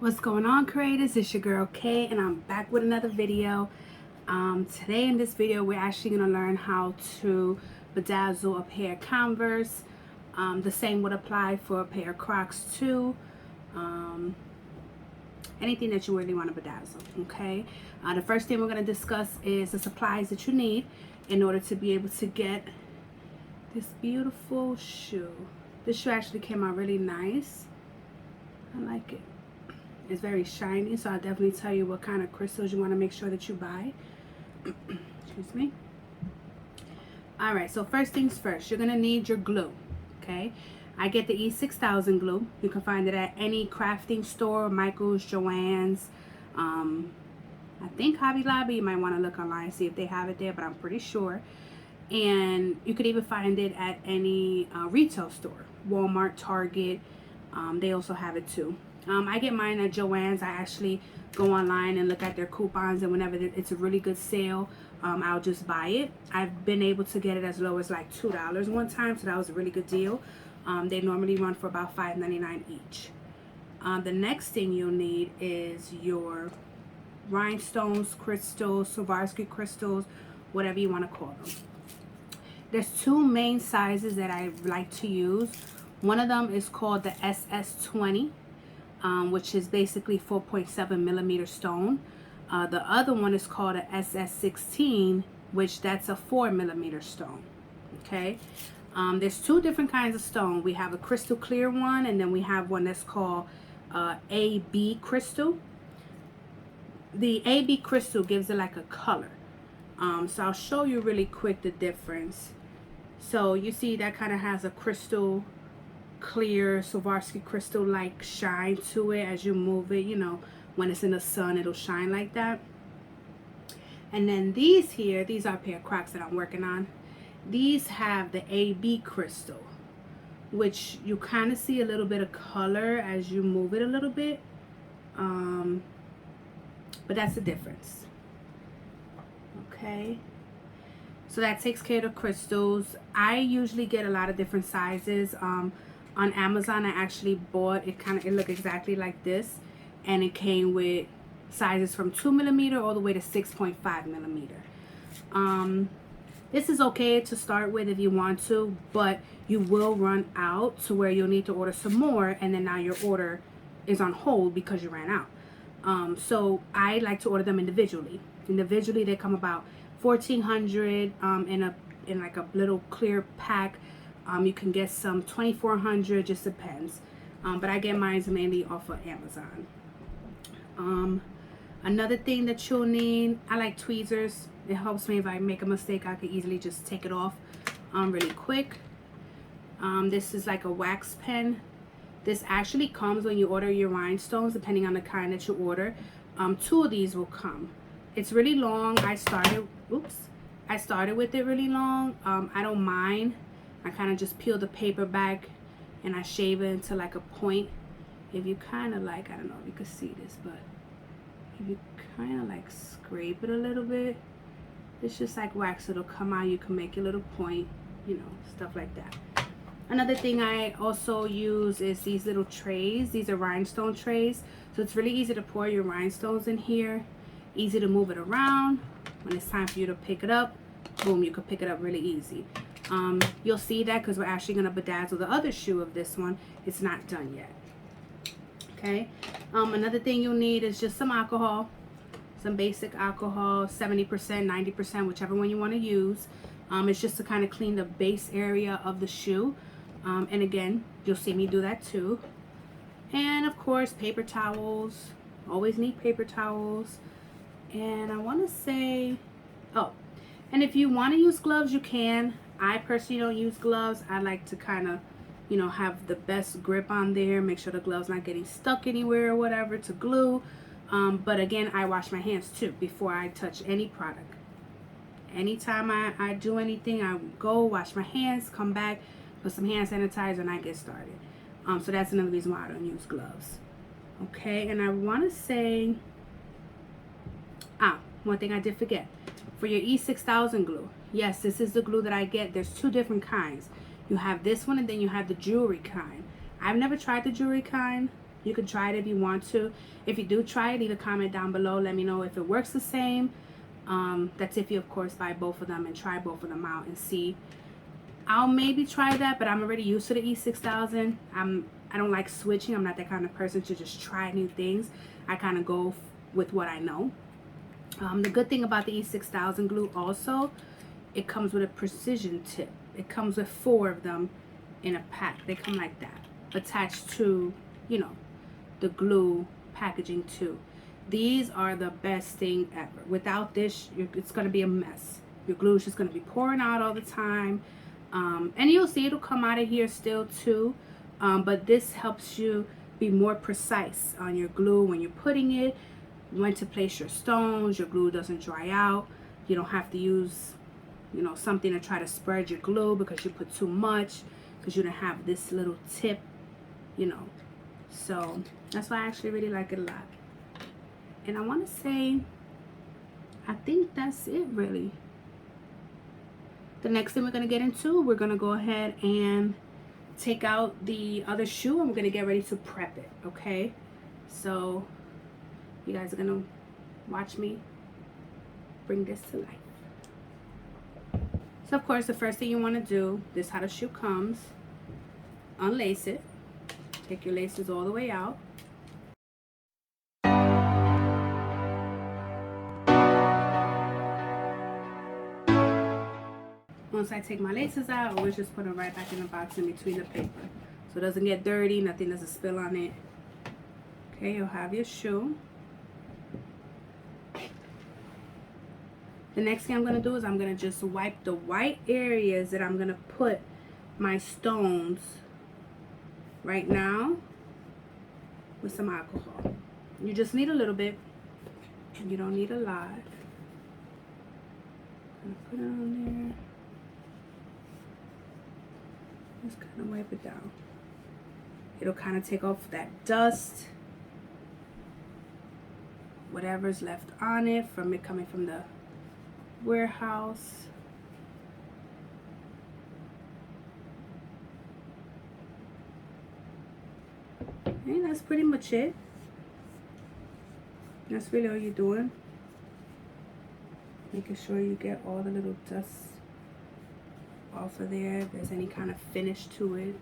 What's going on, creators? It's your girl Kay, and I'm back with another video. Today in this video we're actually going to learn how to bedazzle a pair of Converse. The same would apply for a pair of Crocs too. Anything that you really want to bedazzle. Okay, the first thing we're going to discuss is the supplies that you need in order to be able to get this beautiful shoe. This shoe actually came out really nice. I like it. It's very shiny, so I'll definitely tell you what kind of crystals you want to make sure that you buy. Excuse me. Alright, so first things first, you're going to need your glue. Okay, I get the E6000 glue. You can find it at any crafting store, Michael's, Joann's, I think Hobby Lobby. You might want to look online and see if they have it there, but I'm pretty sure. And you could even find it at any retail store, Walmart, Target. They also have it too. I get mine at Joann's. I actually go online and look at their coupons, and whenever it's a really good sale, I'll just buy it. I've been able to get it as low as like $2 one time, so that was a really good deal. They normally run for about $5.99 each. The next thing you'll need is your rhinestones, crystals, Swarovski crystals, whatever you want to call them. There's two main sizes that I like to use. One of them is called the SS20. Which is basically 4.7 millimeter stone. The other one is called a SS16, which that's a 4 millimeter stone. Okay, there's two different kinds of stone. We have a crystal clear one, and then we have one that's called AB crystal. The AB crystal gives it like a color. So I'll show you really quick the difference. So you see that kind of has a crystal clear Swarovski crystal like shine to it as you move it. You know, when it's in the sun it'll shine like that. And then these here, these are a pair of Crocs that I'm working on. These have the AB crystal, which you kind of see a little bit of color as you move it a little bit, but that's the difference. Okay, so that takes care of the crystals. I usually get a lot of different sizes. On Amazon, I actually bought it. It looked exactly like this, and it came with sizes from 2 millimeter all the way to 6.5 millimeter. This is okay to start with if you want to, but you will run out to where you'll need to order some more, and then now your order is on hold because you ran out. So I like to order them individually. Individually, they come about 1,400 in like a little clear pack. You can get some 2,400, just depends. But I get mine mainly off of Amazon. Another thing that you'll need, I like tweezers. It helps me if I make a mistake, I can easily just take it off really quick. This is like a wax pen. This actually comes when you order your rhinestones, depending on the kind that you order. Two of these will come. It's really long. I started with it really long. I don't mind. I kind of just peel the paper back and I shave it into like a point. If you kind of like, I don't know if you can see this, but if you kind of like scrape it a little bit, it's just like wax. It'll come out. You can make a little point, you know, stuff like that. Another thing I also use is these little trays. These are rhinestone trays. So it's really easy to pour your rhinestones in here. Easy to move it around. When it's time for you to pick it up, boom, you can pick it up really easy. You'll see that because we're actually going to bedazzle the other shoe of this one. It's not done yet. Okay. Another thing you'll need is just some alcohol. Some basic alcohol, 70%, 90%, whichever one you want to use. It's just to kind of clean the base area of the shoe. And again, you'll see me do that too. And of course, paper towels. Always need paper towels. And I want to say, oh, and if you want to use gloves, you can. I personally don't use gloves. I like to kind of, you know, have the best grip on there. Make sure the glove's not getting stuck anywhere or whatever to glue. But again, I wash my hands too before I touch any product. Anytime I do anything, I go wash my hands, come back, put some hand sanitizer, and I get started. So that's another reason why I don't use gloves. Okay, and I want to say, one thing I did forget. For your E6000 glue, yes, this is the glue that I get. There's two different kinds. You have this one, and then you have the jewelry kind. I've never tried the jewelry kind. You can try it if you want to. If you do try it, leave a comment down below. Let me know if it works the same. That's if you, of course, buy both of them and try both of them out and see. I'll maybe try that, but I'm already used to the E6000. I don't like switching. I'm not that kind of person to just try new things. I kind of go with what I know. The good thing about the E6000 glue also, it comes with a precision tip. It comes with 4 of them in a pack. They come like that, attached to, you know, the glue packaging too. These are the best thing ever. Without this, it's going to be a mess. Your glue is just going to be pouring out all the time. And you'll see it'll come out of here still too. But this helps you be more precise on your glue when you're putting it, when to place your stones. Your glue doesn't dry out. You don't have to use, you know, something to try to spread your glue because you put too much, because you don't have this little tip, you know. So that's why I actually really like it a lot. And I want to say, I think that's it really. The next thing we're going to get into, we're going to go ahead and take out the other shoe and we're going to get ready to prep it, okay? So you guys are going to watch me bring this to life. So of course, the first thing you want to do, this is how the shoe comes. Unlace it. Take your laces all the way out. Once I take my laces out, I always just put them right back in the box in between the paper, so it doesn't get dirty, nothing doesn't spill on it. Okay, you'll have your shoe. The next thing I'm going to do is I'm going to just wipe the white areas that I'm going to put my stones right now with some alcohol. You just need a little bit. You don't need a lot. I'm going to put it on there. Just kind of wipe it down. It'll kind of take off that dust, whatever's left on it from it coming from the warehouse. And that's pretty much it. That's really all you're doing. Making sure you get all the little dust off of there. If there's any kind of finish to it,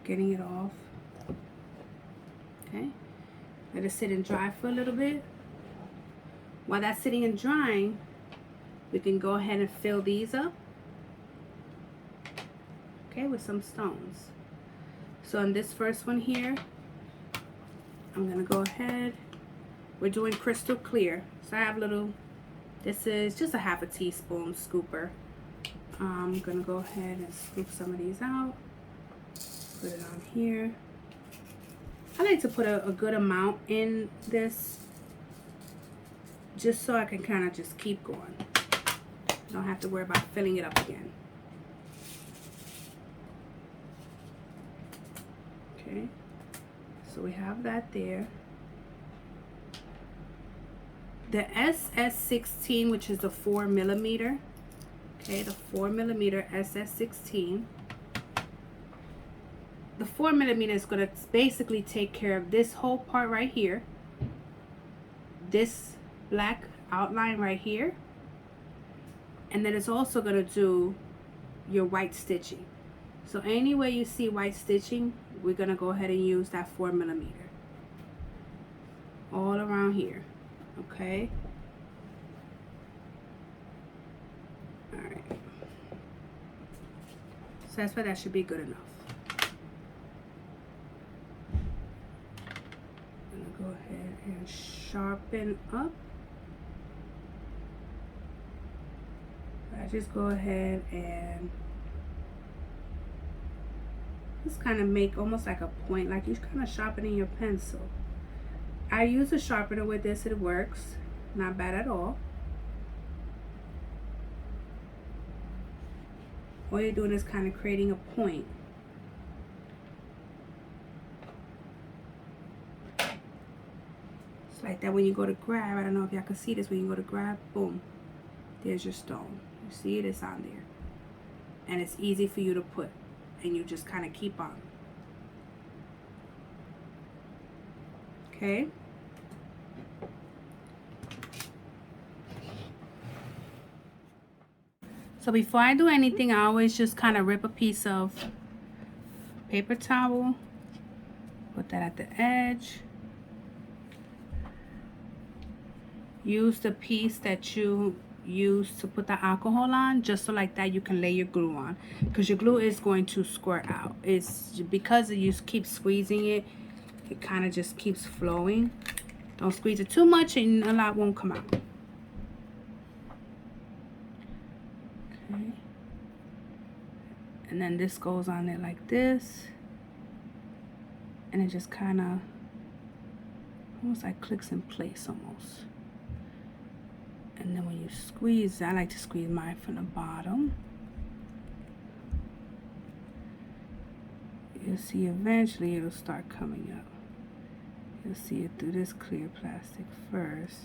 getting it off. Okay, let it sit and dry for a little bit. While that's sitting and drying, we can go ahead and fill these up, okay, with some stones. So in this first one here, I'm gonna go ahead, we're doing crystal clear. So I have a little, this is just a half a teaspoon scooper. I'm gonna go ahead and scoop some of these out, put it on here. I like to put a good amount in this, just so I can kind of just keep going. Don't have to worry about filling it up again. Okay, so we have that there. The SS16, which is the 4mm. Okay, the 4mm SS16. The 4mm is going to basically take care of this whole part right here, this black outline right here, and then it's also going to do your white stitching. So anywhere you see white stitching, we're going to go ahead and use that 4mm all around here. Okay, all right, so that's why that should be good enough. Go ahead and sharpen up. I just go ahead and just kind of make almost like a point, like you're kind of sharpening your pencil. I use a sharpener with this, it works, not bad at all. All you're doing is kind of creating a point. Like that when you go to grab, I don't know if y'all can see this, when you go to grab, boom, there's your stone. You see it, it's on there. And it's easy for you to put, and you just kind of keep on. Okay. So before I do anything, I always just kind of rip a piece of paper towel, put that at the edge. Use the piece that you use to put the alcohol on, just so like that you can lay your glue on, because your glue is going to squirt out. It's because you keep squeezing it, it kind of just keeps flowing. Don't squeeze it too much and a lot won't come out. Okay. And then this goes on there like this, and it just kind of almost like clicks in place almost. And then when you squeeze, I like to squeeze mine from the bottom. You'll see eventually it'll start coming up. You'll see it through this clear plastic first.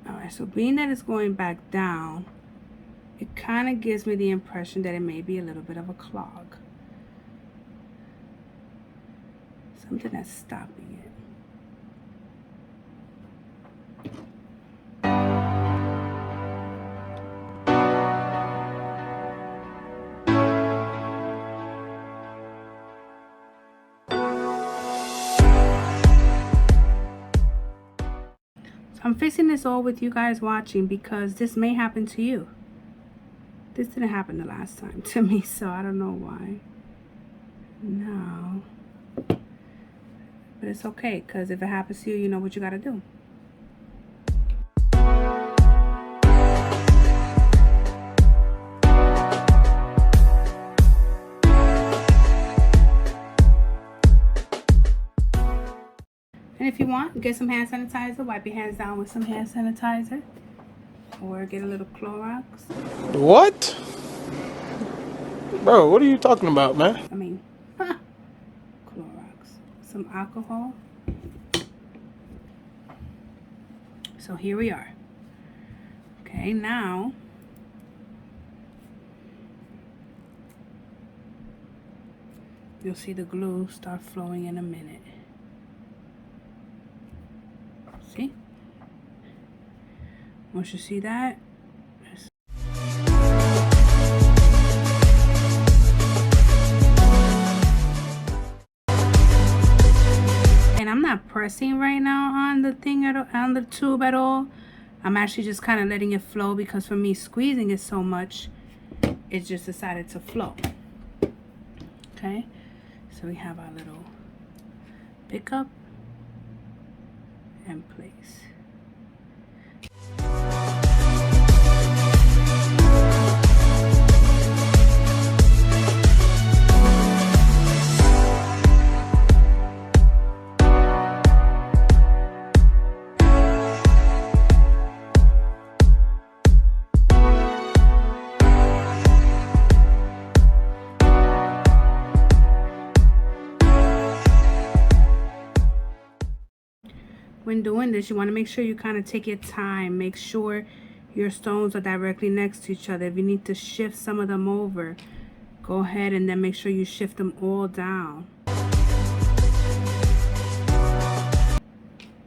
Alright, so being that it's going back down, it kind of gives me the impression that it may be a little bit of a clog. Something that's stopping it. So I'm fixing this all with you guys watching, because this may happen to you. This didn't happen the last time to me, so I don't know why. No. But it's okay, because if it happens to you, you know what you got to do. And if you want, get some hand sanitizer. Wipe your hands down with some hand sanitizer. Or get a little Clorox. What? Bro, what are you talking about, man? I mean, Clorox. Some alcohol. So here we are. Okay, now you'll see the glue start flowing in a minute. See? Once you see that, and I'm not pressing right now on the thing on the tube at all. I'm actually just kind of letting it flow, because for me squeezing it so much, it just decided to flow. Okay, so we have our little pickup and place. When doing this, you want to make sure you kind of take your time. Make sure your stones are directly next to each other. If you need to shift some of them over, go ahead and then make sure you shift them all down.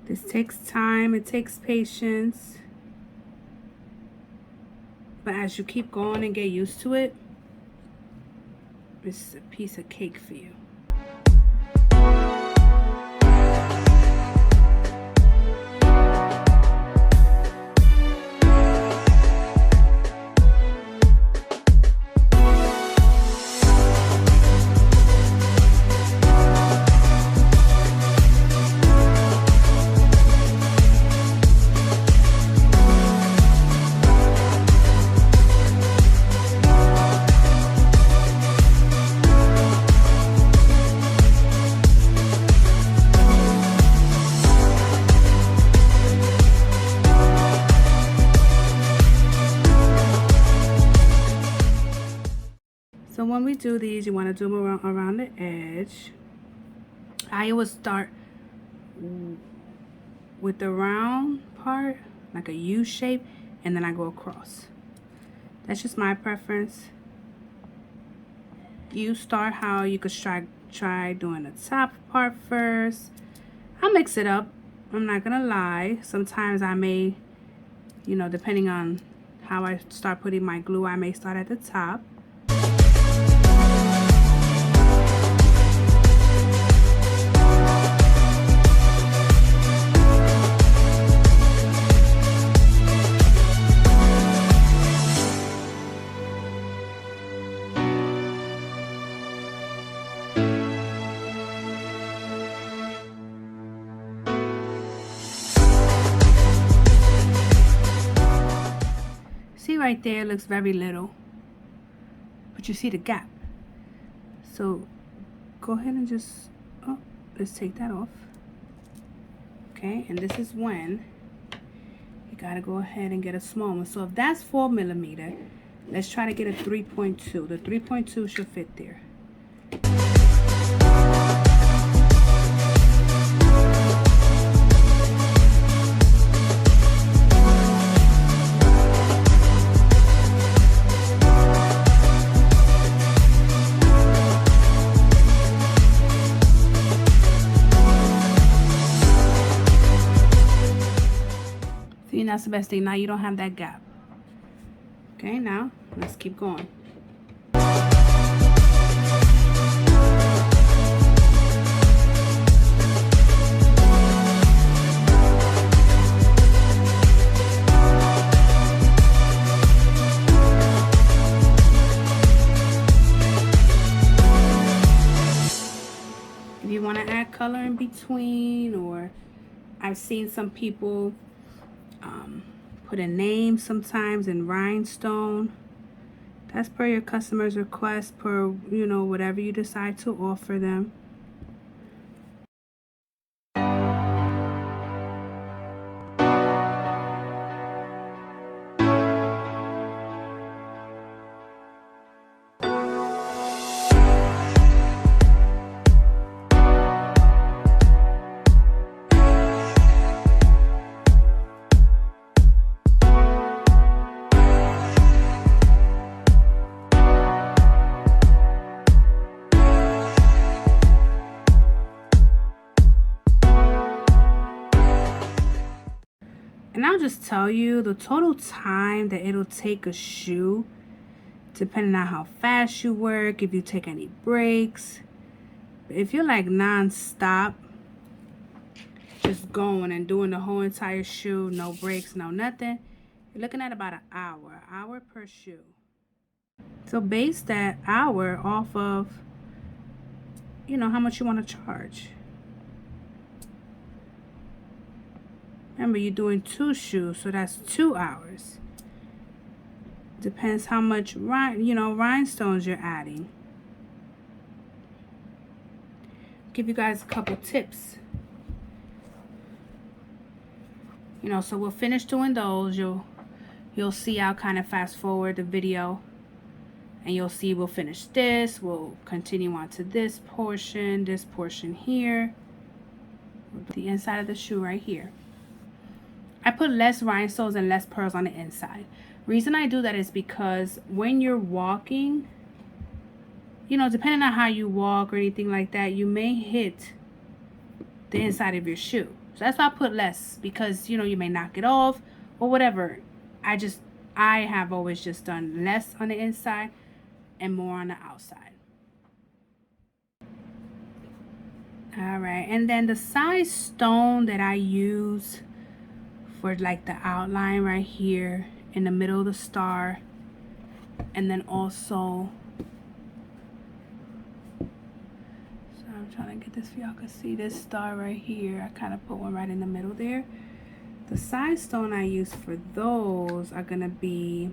This takes time, it takes patience. But as you keep going and get used to it, it's a piece of cake for you. So when we do these, you want to do them around the edge. I always start with the round part, like a U shape, and then I go across. That's just my preference. You start how you could try doing the top part first. I'll mix it up. I'm not gonna lie. Sometimes I may, you know, depending on how I start putting my glue, I may start at the top. See right there, it looks very little, but you see the gap. So go ahead and just, oh, let's take that off. Okay, and this is when you gotta go ahead and get a small one. So if that's 4mm, let's try to get a 3.2. The 3.2 should fit there. See, that's the best thing. Now you don't have that gap. Okay, now let's keep going. If you want to add color in between, or I've seen some people put a name sometimes in rhinestone. That's per your customer's request, per, you know, whatever you decide to offer them. And I'll just tell you the total time that it'll take a shoe, depending on how fast you work, if you take any breaks. If you're like non-stop, just going and doing the whole entire shoe, no breaks, no nothing, you're looking at about an hour per shoe. So base that hour off of, you know, how much you want to charge. Remember, you're doing 2 shoes, so that's 2 hours. Depends how much, you know, rhinestones you're adding. Give you guys a couple tips. You know, so we'll finish doing those. You'll see I'll kind of fast forward the video, and you'll see we'll finish this. We'll continue on to this portion here, the inside of the shoe right here. I put less rhinestones and less pearls on the inside. Reason I do that is because when you're walking, you know, depending on how you walk or anything like that, you may hit the inside of your shoe. So that's why I put less, because, you know, you may knock it off or whatever. I have always just done less on the inside and more on the outside. All right, and then the size stone that I use for like the outline right here in the middle of the star, and then also, so I'm trying to get this so y'all can see this star right here. I kind of put one right in the middle there. The size stone I use for those are gonna be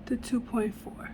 the 2.4.